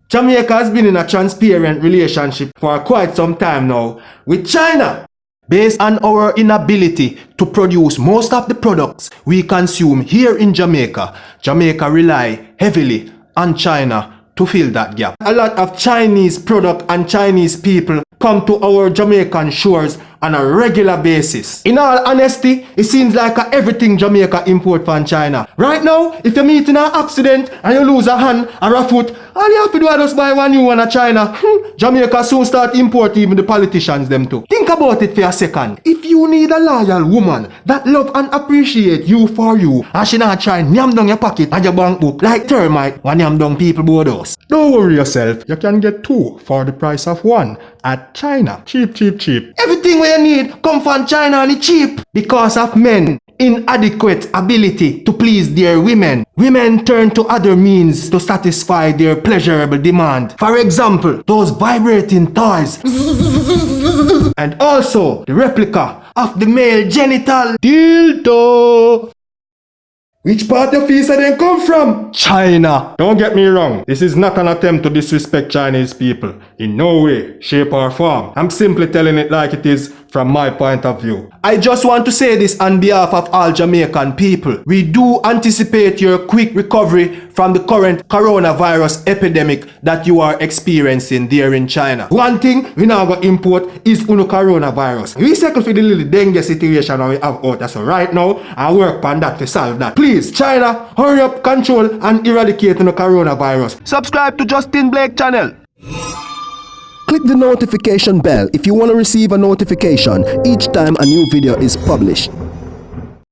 Jamaica has been in a transparent relationship for quite some time now with China. Based on our inability to produce most of the products we consume here in Jamaica, Jamaica rely heavily on China to fill that gap. A lot of Chinese product and Chinese people come to our Jamaican shores on a regular basis. In all honesty, it seems like everything Jamaica import from China. Right now, if you meet in an accident and you lose a hand or a foot, all you have to do is just buy one new one at China. Jamaica soon start import even the politicians them too. Think about it for a second. If you need a loyal woman that love and appreciate you for you, and she not try nyam down your pocket and your bank book like termite when nyam down people bodos. Don't worry yourself, you can get two for the price of one at China. Cheap, cheap, cheap. Everything you need come from China and it's cheap. Because of men inadequate ability to please their women, women turn to other means to satisfy their pleasurable demand. For example, those vibrating toys. And also the replica of the male genital dildo. Which part of East then come from? China. Don't get me wrong, this is not an attempt to disrespect Chinese people. In no way, shape or form. I'm simply telling it like it is from my point of view. I just want to say this on behalf of all Jamaican people. We do anticipate your quick recovery from the current coronavirus epidemic that you are experiencing there in China. One thing we now got import is coronavirus. We settle for the little dengue situation we have out there. So right now, I work on that to solve that. Please, China, hurry up, control and eradicate the coronavirus. Subscribe to Justin Blake channel. Click the notification bell if you want to receive a notification each time a new video is published.